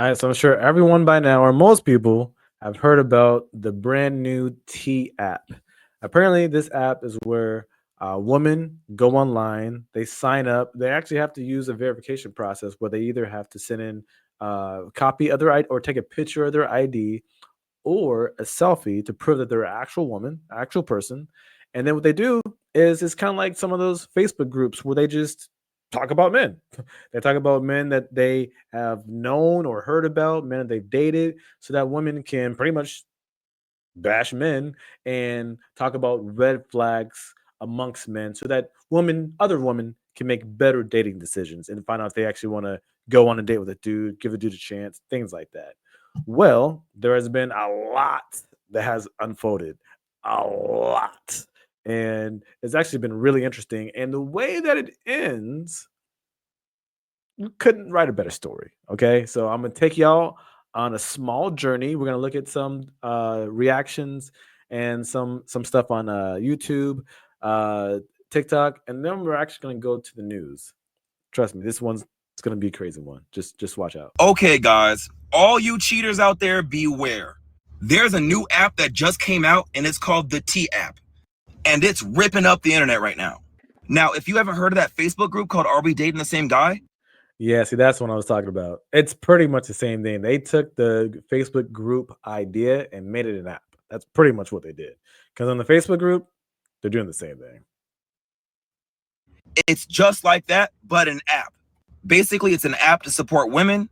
All right, so I'm sure everyone by now, or most people, have heard about the brand new T app. Apparently, this app is where women go online, they sign up, they actually have to use a verification process where they either have to send in a copy of their ID or take a picture of their ID or a selfie to prove that they're an actual woman, actual person. And then what they do is it's kind of like some of those Facebook groups where they just talk about men. They talk about men that they have known or heard about, men that they've dated, so that women can pretty much bash men and talk about red flags amongst men so that other women can make better dating decisions and find out if they actually want to go on a date with a dude, give a dude a chance, things like that. Well, there has been a lot that has unfolded, a lot. And it's actually been really interesting. And the way that it ends, you couldn't write a better story. Okay. So I'm going to take y'all on a small journey. We're going to look at some reactions and some stuff on YouTube, uh, TikTok, and then we're actually going to go to the news. Trust me, this one's it's going to be a crazy one. Just watch out. Okay, guys, all you cheaters out there, beware. There's a new app that just came out, and it's called the T app, and it's ripping up the internet right now. Now, if you haven't heard of that Facebook group called Are We Dating the Same Guy? Yeah, see, that's what I was talking about. It's pretty much the same thing. They took the Facebook group idea and made it an app. That's pretty much what they did. Because on the Facebook group, they're doing the same thing. It's just like that, but an app. Basically, it's an app to support women.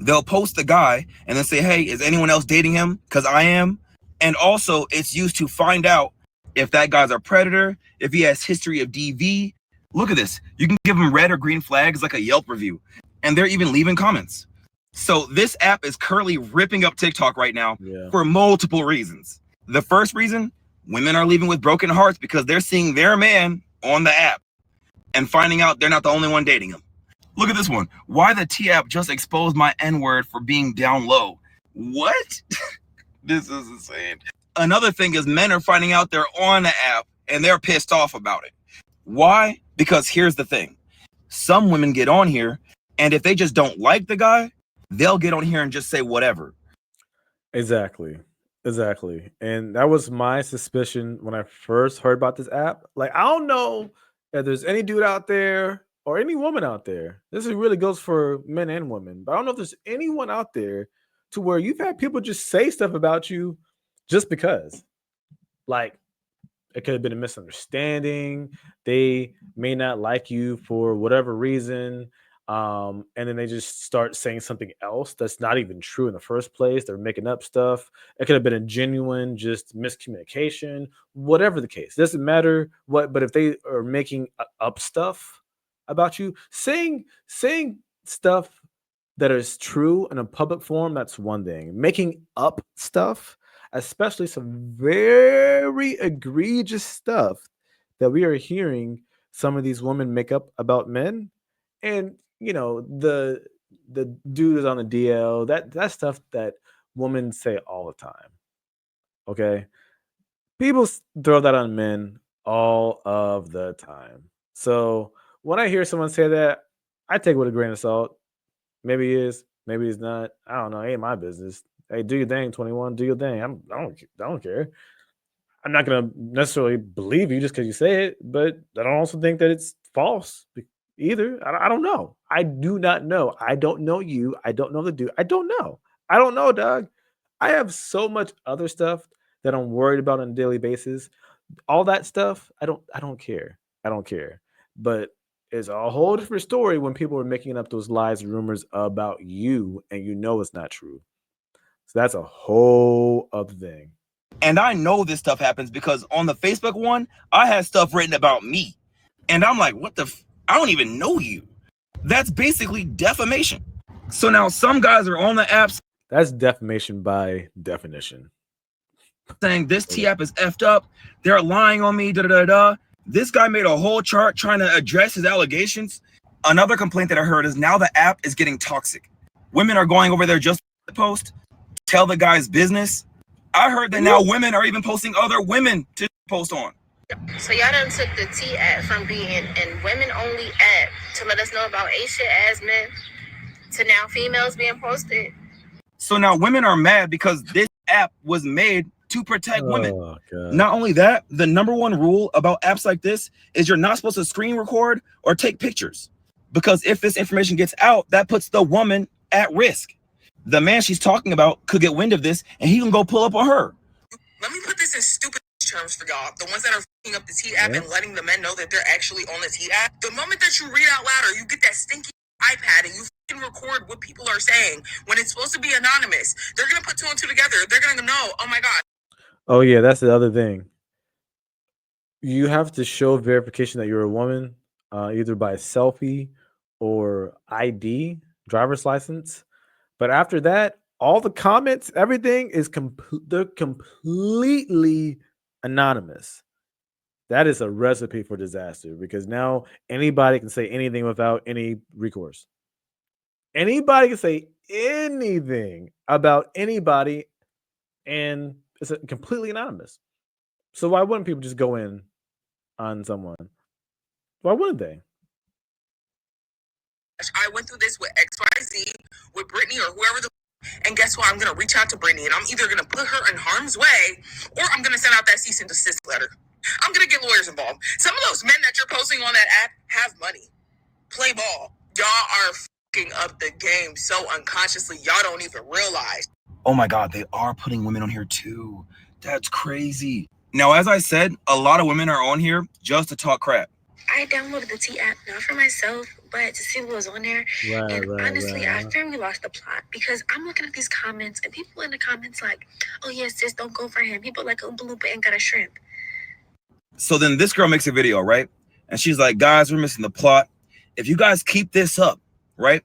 They'll post the guy and then say, hey, is anyone else dating him? Because I am. And also, it's used to find out if that guy's a predator, if he has history of DV. Look at this. You can give him red or green flags like a Yelp review. And they're even leaving comments. So this app is currently ripping up TikTok right now for multiple reasons. The first reason, women are leaving with broken hearts because they're seeing their man on the app and finding out they're not the only one dating him. Look at this one. Why the T app just exposed my N-word for being down low. What? This is insane. Another thing is men are finding out they're on the app and they're pissed off about it. Why? Because here's the thing. Some women get on here and if they just don't like the guy, they'll get on here and just say whatever. Exactly. And that was my suspicion when I first heard about this app. Like, I don't know if there's any dude out there or any woman out there. This really goes for men and women. But I don't know if there's anyone out there to where you've had people just say stuff about you just because. Like, it could have been a misunderstanding. They may not like you for whatever reason. And then they just start saying something else that's not even true in the first place. They're making up stuff. It could have been a genuine just miscommunication, whatever the case. It doesn't matter what, but if they are making up stuff about you, saying stuff that is true in a public forum, that's one thing. Making up stuff, especially some very egregious stuff that we are hearing some of these women make up about men, and the dude is on the DL, that stuff that women say all the time. Okay, people throw that on men all of the time. So when I hear someone say that, I take it with a grain of salt. Maybe he is, maybe he's not. I don't know. It ain't my business. Hey, do your thing, 21. Do your thing. I don't care. I'm not gonna necessarily believe you just because you say it, but I don't also think that it's false either. I don't know. I do not know. I don't know you. I don't know the dude. I don't know. I don't know, dog. I have so much other stuff that I'm worried about on a daily basis. All that stuff, I don't care. I don't care. But it's a whole different story when people are making up those lies and rumors about you and you know it's not true. So that's a whole other thing. And I know this stuff happens because on the Facebook one, I had stuff written about me. And I'm like, what the I don't even know you. That's basically defamation. So now some guys are on the apps. That's defamation by definition. Saying this T app is effed up. They're lying on me. This guy made a whole chart trying to address his allegations. Another complaint that I heard is now the app is getting toxic. Women are going over there just to post, tell the guy's business. I heard that now women are even posting other women to post on. So y'all done took the T app from being an women-only app to let us know about A shit ass men to now females being posted So now women are mad because this app was made to protect women. God. Not only that, the #1 rule about apps like this is you're not supposed to screen record or take pictures, because if this information gets out, that puts the woman at risk. The man she's talking about could get wind of this and he can go pull up on her. Let me put this in stupid terms for y'all. The ones that are f***ing up the T app and letting the men know that they're actually on the T app. The moment that you read out loud or you get that stinky iPad and you f***ing record what people are saying when it's supposed to be anonymous, they're going to put 2 and 2 together. They're going to know, oh my God. Oh yeah, that's the other thing. You have to show verification that you're a woman, either by selfie or ID, driver's license. But after that, all the comments, everything is they're completely anonymous. That is a recipe for disaster, because now anybody can say anything without any recourse. Anybody can say anything about anybody, and it's completely anonymous. So why wouldn't people just go in on someone? Why wouldn't they? I went through this with XYZ, with Brittany or whoever and guess what? I'm going to reach out to Brittany and I'm either going to put her in harm's way or I'm going to send out that cease and desist letter. I'm going to get lawyers involved. Some of those men that you're posting on that app have money. Play ball. Y'all are fucking up the game so unconsciously. Y'all don't even realize. Oh my God, they are putting women on here too. That's crazy. Now, as I said, a lot of women are on here just to talk crap. I downloaded the T app, not for myself, but to see what was on there. Honestly, I firmly lost the plot because I'm looking at these comments and people in the comments like, oh yes, sis, don't go for him. People like Oompa Loompa ain't got a shrimp. So then this girl makes a video, right? And she's like, guys, we're missing the plot. If you guys keep this up, right?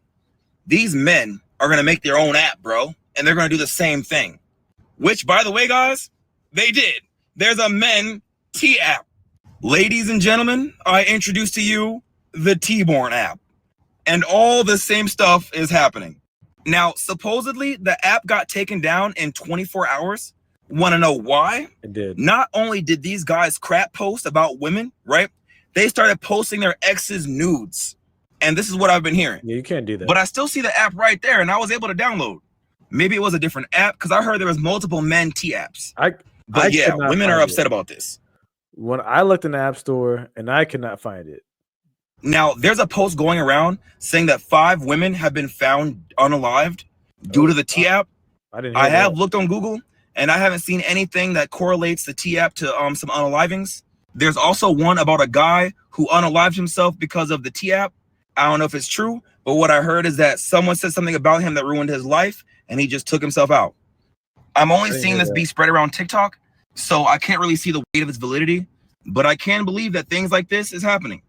These men are going to make their own app, bro. And they're going to do the same thing. Which, by the way, guys, they did. There's a men T app. Ladies and gentlemen, I introduce to you the T-Born app. And all the same stuff is happening. Now, supposedly, the app got taken down in 24 hours. Want to know why? It did. Not only did these guys crap post about women, right? They started posting their exes' nudes. And this is what I've been hearing. Yeah, you can't do that. But I still see the app right there, and I was able to download. Maybe it was a different app, because I heard there was multiple men T apps. But yeah, women are upset about this. When I looked in the App Store, and I could not find it. Now, there's a post going around saying that 5 women have been found unalived due to the T app. I have looked on Google, and I haven't seen anything that correlates the T app to some unalivings. There's also one about a guy who unalived himself because of the T app. I don't know if it's true, but what I heard is that someone said something about him that ruined his life, and he just took himself out. I'm only seeing this be spread around TikTok, so I can't really see the weight of its validity, but I can believe that things like this is happening.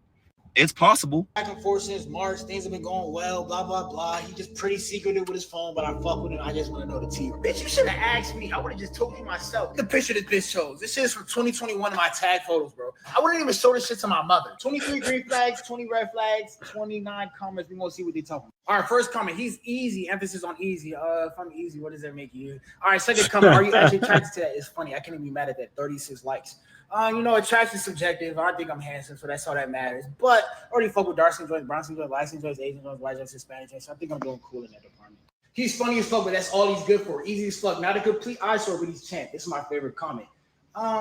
It's possible. Back and forth since March, things have been going well, blah, blah, blah. He just pretty secretive with his phone, but I fuck with him. I just want to know the tea. Bitch, you should have asked me. I would have just told you myself. The picture this bitch shows. This shit is from 2021 in my tag photos, bro. I wouldn't even show this shit to my mother. 23 green flags, 20 red flags, 29 comments. We gonna see what they talking about. All right, first comment. He's easy. Emphasis on easy. If I'm easy, what does that make you? All right, second comment. Are you actually attracted to that? It's funny. I can't even be mad at that. 36 likes. Attraction is subjective. I think I'm handsome, so that's all that matters. But I already fuck with dark skin joints, brown skin joints, light skin joints, Asian joints, white joints, Hispanic joints. So I think I'm doing cool in that department. He's funny as fuck, but that's all he's good for. Easy as fuck. Not a complete eyesore, but he's champ. This is my favorite comment.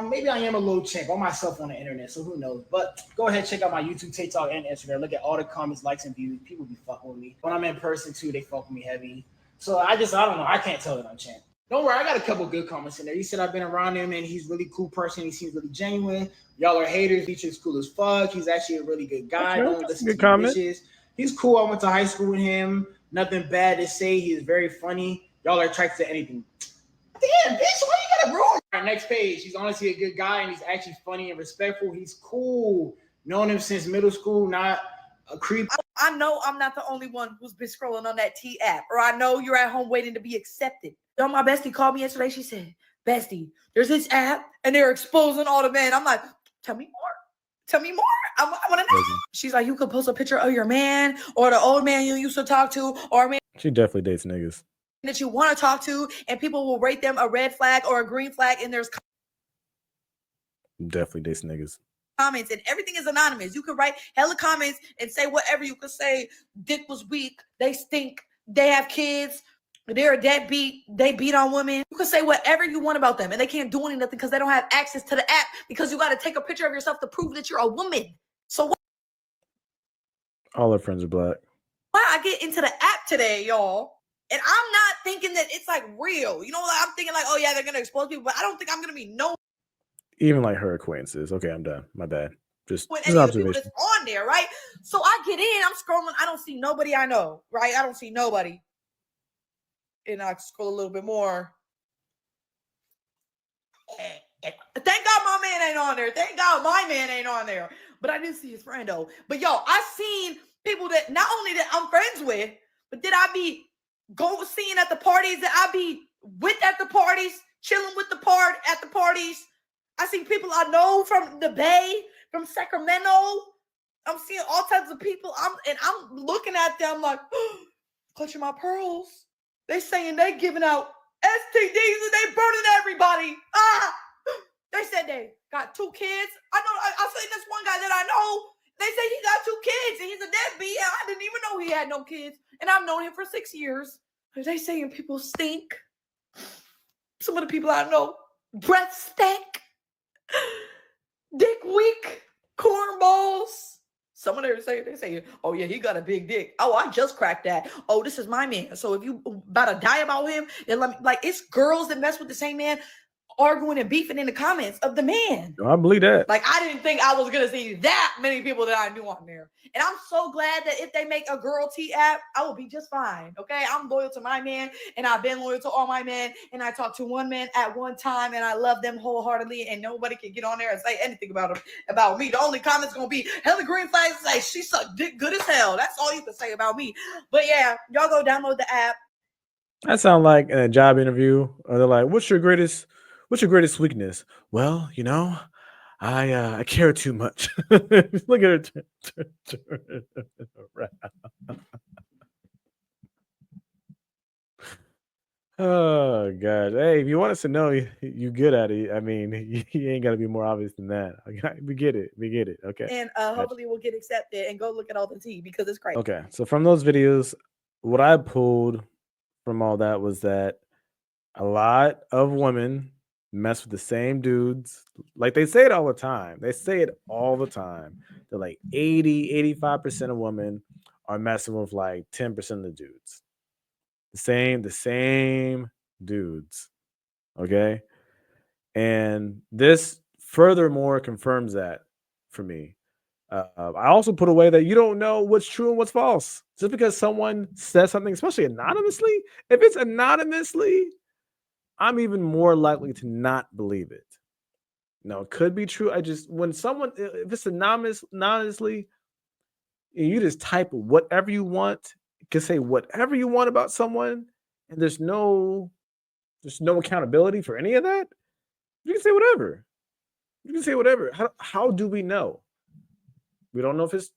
Maybe I am a little champ on myself on the internet, so who knows? But go ahead, check out my YouTube, TikTok, and Instagram. Look at all the comments, likes, and views. People be fucking with me. When I'm in person too, they fuck with me heavy. So I don't know. I can't tell that I'm champ. Don't worry, I got a couple good comments in there. He said I've been around him and he's a really cool person. He seems really genuine. Y'all are haters. Feature's cool as fuck. He's actually a really good guy. Don't listen to bitches. He's cool. I went to high school with him. Nothing bad to say. He is very funny. Y'all are attracted to anything. Damn, bitch, why you gotta ruin our next page? He's honestly a good guy and he's actually funny and respectful. He's cool. Known him since middle school, not a creep. I know I'm not the only one who's been scrolling on that T app, or I know you're at home waiting to be accepted. So my bestie called me yesterday. She said, bestie, there's this app and they're exposing all the men. I'm like, tell me more. Tell me more. I want to know. She's like, you could post a picture of your man or the old man you used to talk to, or a man She definitely dates niggas that you want to talk to, and people will rate them a red flag or a green flag, and there's definitely dates niggas. Comments, and everything is anonymous. You could write hella comments and say whatever you could say. Dick was weak. They stink. They have kids. They're a deadbeat. They beat on women. You can say whatever you want about them, and they can't do anything because they don't have access to the app because you got to take a picture of yourself to prove that you're a woman. So what? All our friends are black. Why I get into the app today, y'all, and I'm not thinking that it's like real. You know, like, I'm thinking like, oh yeah, they're gonna expose people, but I don't think I'm gonna be known. Even like her acquaintances. Okay, I'm done. My bad. Just With an any of the people observation. that's on there, right? So I get in, I'm scrolling, I don't see nobody I know, right? I don't see nobody. And I scroll a little bit more. Thank God my man ain't on there. Thank God my man ain't on there. But I didn't see his friend though. But yo, I seen people that not only that I'm friends with, but that I be seeing at the parties, that I be with at the parties, chilling with at the parties. I see people I know from the Bay, from Sacramento. I'm seeing all types of people. I'm looking at them like, clutching my pearls. They saying they giving out STDs and they burning everybody. They said they got 2 kids. I seen this one guy that I know. They say he got 2 kids and he's a deadbeat. And I didn't even know he had no kids. And I've known him for 6 years. They saying people stink. Some of the people I know, breath stank, dick weak, cornballs. Some of them they say, oh yeah, he got a big dick. Oh, I just cracked that. Oh, this is my man. So if you about to die about him, then let me, like, it's girls that mess with the same man arguing and beefing in the comments of the man. I believe that. Like, I didn't think I was gonna see that many people that I knew on there. And I'm so glad that if they make a girl T app, I will be just fine. Okay, I'm loyal to my man, and I've been loyal to all my men. And I talked to one man at one time, and I love them wholeheartedly. And nobody can get on there and say anything about me. The only comment's gonna be hella green flags. Say she sucked dick good as hell. That's all you can say about me. But yeah, y'all go download the app. That sounds like in a job interview. Or they're like, "What's your greatest weakness?" Well, you know, I care too much. Look at her turn around. Oh god. Hey, if you want us to know you good at it, I mean, you ain't gotta be more obvious than that. We get it. Okay. And hopefully we'll get accepted and go look at all the tea because it's crazy. Okay. So from those videos, what I pulled from all that was that a lot of women mess with the same dudes. Like, they say it all the time. They're like 85% of women are messing with like 10% of the dudes. The same dudes. Okay. And this furthermore confirms that for me. I also put away that you don't know what's true and what's false. Just because someone says something, especially anonymously, if it's anonymously, I'm even more likely to not believe it. No, it could be true. If it's anonymously, you just type whatever you want. You can say whatever you want about someone, and there's no accountability for any of that. You can say whatever. How do we know? We don't know if it's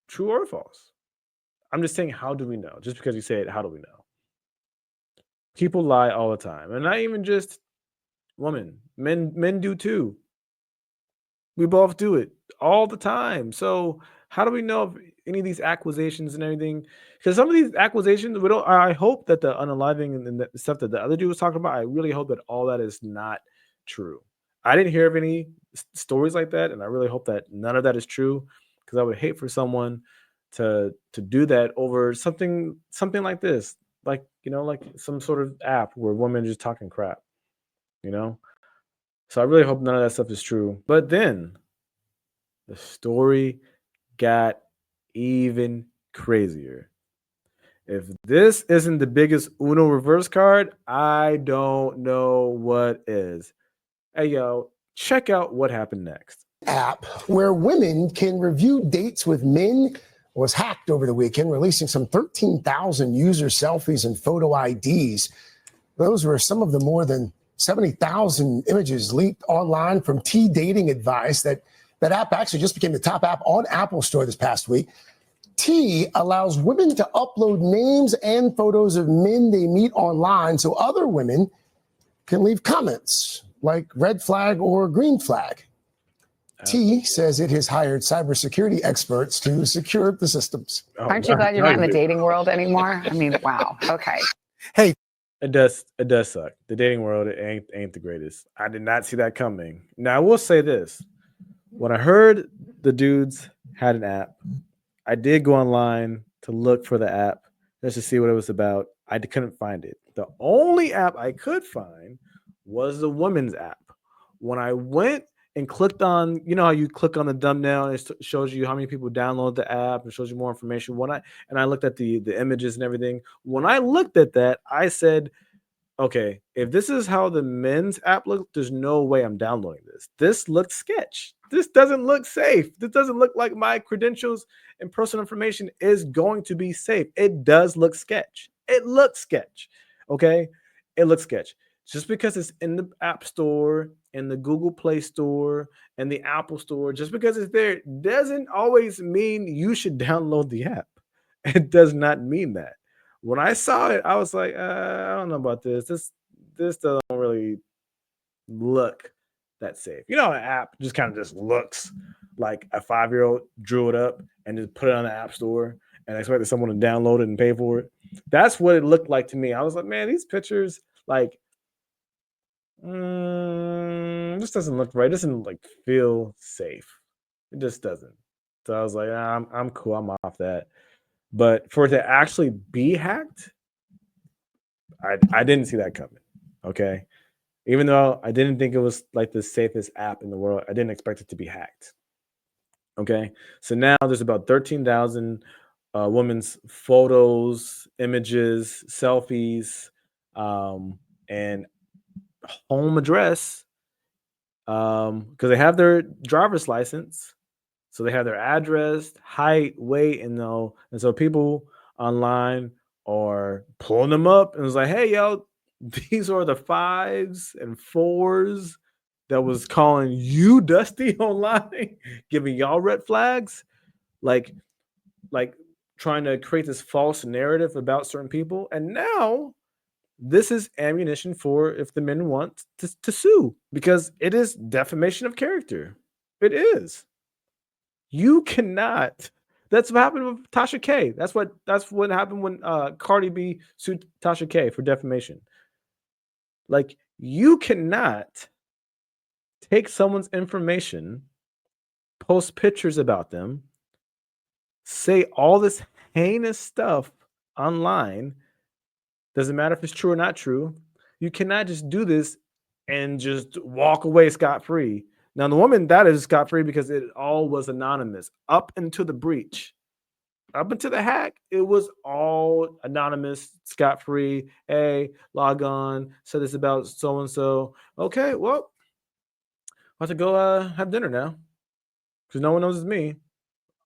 true or false. I'm just saying, how do we know? Just because you say it, how do we know? People lie all the time. And not even just women. Men do too. We both do it all the time. So how do we know if any of these accusations and everything? Because some of these accusations, I hope that the unaliving and the stuff that the other dude was talking about, I really hope that all that is not true. I didn't hear of any stories like that, and I really hope that none of that is true, because I would hate for someone to do that over something like this, like, you know, like some sort of app where women are just talking crap, you know. So I really hope none of that stuff is true. But then the story got even crazier. If this isn't the biggest Uno reverse card, I don't know what is. Hey, yo, check out what happened next. App where women can review dates with men was hacked over the weekend, releasing some 13,000 user selfies and photo IDs. Those were some of the more than 70,000 images leaked online from T-Dating Advice. That app actually just became the top app on Apple Store this past week. T allows women to upload names and photos of men they meet online so other women can leave comments like red flag or green flag. T says it has hired cybersecurity experts to secure the systems. Aren't you glad you're not in the dating world anymore? I mean, wow. Okay. Hey. It does suck. The dating world, it ain't the greatest. I did not see that coming. Now I will say this. When I heard the dudes had an app, I did go online to look for the app just to see what it was about. Couldn't find it. The only app I could find was the women's app. When I went and clicked on, you know how you click on the thumbnail and it shows you how many people download the app and shows you more information. I looked at the images and everything. When I looked at that, I said, okay, if this is how the men's app looks, there's no way I'm downloading this. This looks sketch. This doesn't look safe. This doesn't look like my credentials and personal information is going to be safe. It does look sketch. It looks sketch. Okay? It looks sketch. Just because it's in the App Store, in the Google Play Store, and the Apple Store, just because it's there doesn't always mean you should download the app. It does not mean that. When I saw it, I was like, I don't know about this. This doesn't really look that safe. You know, an app just kind of just looks like a 5-year-old drew it up and just put it on the app store and expected someone to download it and pay for it. That's what it looked like to me. I was like, man, these pictures, like, this doesn't look right. It doesn't like feel safe. It just doesn't. So I was like, I'm cool. I'm off that. But for it to actually be hacked, I didn't see that coming. Okay. Even though I didn't think it was like the safest app in the world, I didn't expect it to be hacked. Okay. So now there's about 13,000 women's photos, images, selfies, and home address. Because they have their driver's license. So they have their address, height, weight, and so people online are pulling them up and it's like, hey, yo, these are the 5s and 4s that was calling you Dusty online, giving y'all red flags, like trying to create this false narrative about certain people. And now this is ammunition for if the men want to sue because it is defamation of character. It is. You cannot. That's what happened with Tasha K. That's what happened when Cardi B sued Tasha K for defamation. Like, you cannot take someone's information, post pictures about them, say all this heinous stuff online. Doesn't matter if it's true or not true. You cannot just do this and just walk away scot-free. Now, the woman, that is scot-free because it all was anonymous up into the breach. Up until the hack, it was all anonymous, scot-free. Hey, log on, said this about so-and-so. Okay, well, I have to go have dinner now because no one knows it's me.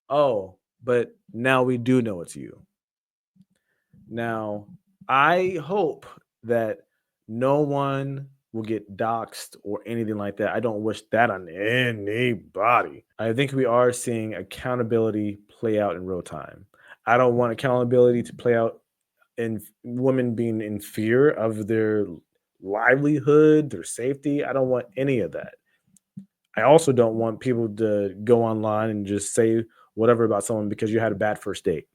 Oh, but now we do know it's you. Now, I hope that no one will get doxxed or anything like that. I don't wish that on anybody. I think we are seeing accountability play out in real time. I don't want accountability to play out in women being in fear of their livelihood, their safety. I don't want any of that. I also don't want people to go online and just say whatever about someone because you had a bad first date.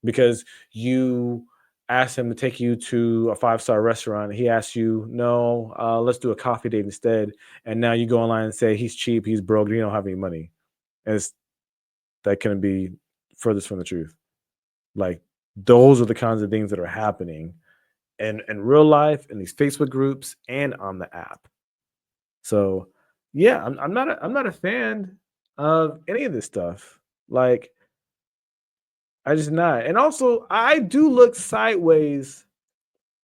Because you asked him to take you to a 5-star restaurant. And he asked you, no, let's do a coffee date instead. And now you go online and say he's cheap, he's broke, he don't have any money. And that couldn't be furthest from the truth. Like, those are the kinds of things that are happening in real life, in these Facebook groups, and on the app. So yeah, I'm not a fan of any of this stuff. Like, I just not. And also, I do look sideways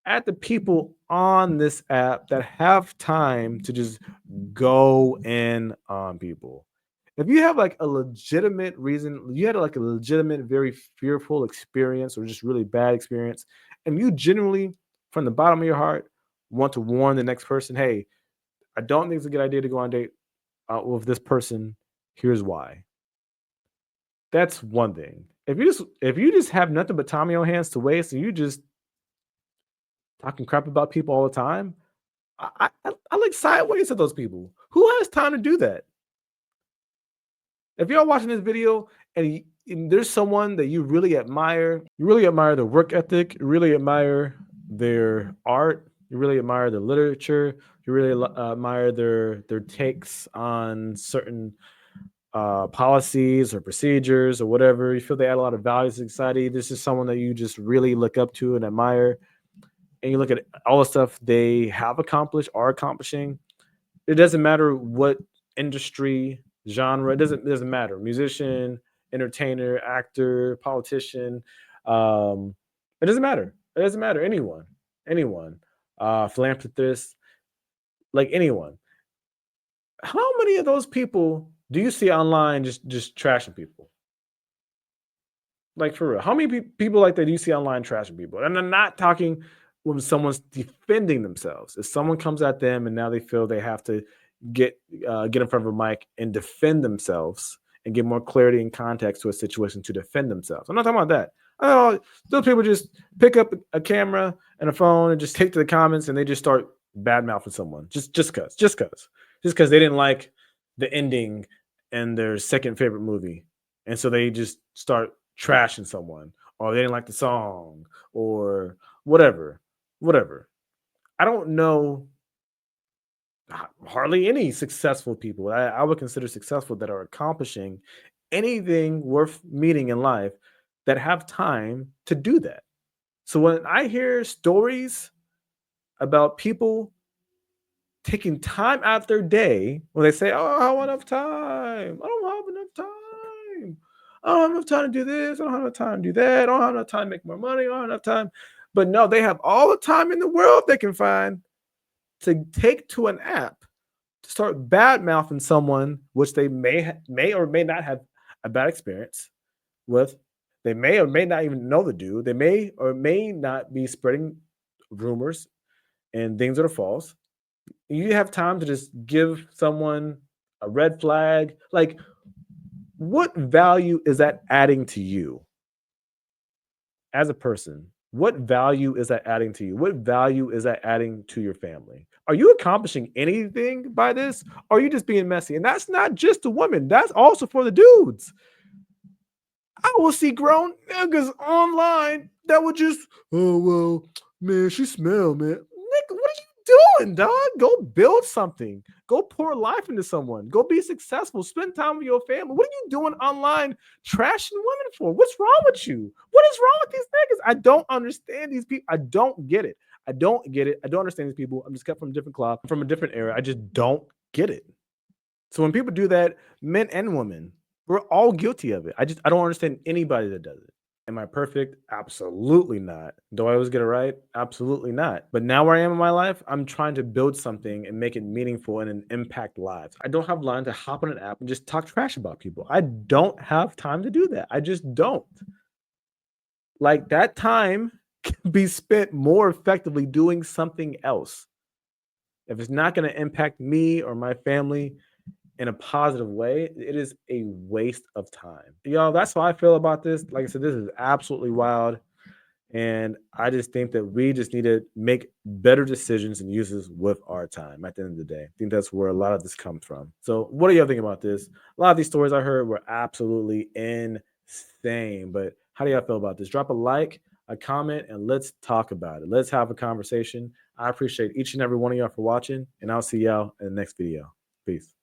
at the people on this app that have time to just go in on people. If you have like a legitimate reason, you had like a legitimate, very fearful experience or just really bad experience, and you genuinely, from the bottom of your heart, want to warn the next person, hey, I don't think it's a good idea to go on a date with this person. Here's why. That's one thing. If you just have nothing but time on your hands to waste and you just talking crap about people all the time, I look sideways at those people. Who has time to do that? If you're watching this video and there's someone that you really admire their work ethic, you really admire their art, you really admire their literature, you really admire their takes on certain policies or procedures or whatever. You feel they add a lot of value to society. This is someone that you just really look up to and admire. And you look at all the stuff they have accomplished, are accomplishing. It doesn't matter what industry, genre, it doesn't matter. Musician, entertainer, actor, politician. Um, it doesn't matter. It doesn't matter. Anyone. Philanthropist, like anyone. How many of those people do you see online just trashing people? Like for real, how many people like that do you see online trashing people? And I'm not talking when someone's defending themselves. If someone comes at them and now they feel they have to get in front of a mic and defend themselves and give more clarity and context to a situation to defend themselves. I'm not talking about that. Oh, those people just pick up a camera and a phone and just take to the comments and they just start bad mouthing someone just because they didn't like the ending in their second favorite movie, and so they just start trashing someone, or they didn't like the song, or whatever. I don't know hardly any successful people I would consider successful that are accomplishing anything worth meeting in life that have time to do that. So when I hear stories about people taking time out of their day, when they say, "Oh, I don't have enough time. I don't have enough time. I don't have enough time to do this. I don't have enough time to do that. I don't have enough time to make more money. I don't have enough time." But no, they have all the time in the world they can find to take to an app to start bad mouthing someone, which they may or may not have a bad experience with. They may or may not even know the dude. They may or may not be spreading rumors and things that are false. You have time to just give someone a red flag. Like, what value is that adding to you as a person? What value is that adding to you? What value is that adding to your family? Are you accomplishing anything by this? Or are you just being messy? And that's not just the women, that's also for the dudes. I will see grown niggas online that would just, "Oh, well, man, she smell, man." Nigga, what are you doing, dog? Go build something. Go pour life into someone. Go be successful. Spend time with your family. What are you doing online trashing women for? What's wrong with you? What is wrong with these niggas? I don't understand these people. I don't get it. I don't understand these people. I'm just cut from a different cloth, from a different era. I just don't get it. So when people do that, men and women, we're all guilty of it. I don't understand anybody that does it. Am I perfect? Absolutely not. Do I always get it right? Absolutely not. But now where I am in my life, I'm trying to build something and make it meaningful and impact lives. I don't have time to hop on an app and just talk trash about people. I don't have time to do that. I just don't. Like, that time can be spent more effectively doing something else. If it's not going to impact me or my family in a positive way, it is a waste of time. Y'all, that's how I feel about this. Like I said, this is absolutely wild. And I just think that we just need to make better decisions and uses with our time at the end of the day. I think that's where a lot of this comes from. So what do y'all think about this? A lot of these stories I heard were absolutely insane. But how do y'all feel about this? Drop a like, a comment, and let's talk about it. Let's have a conversation. I appreciate each and every one of y'all for watching, and I'll see y'all in the next video. Peace.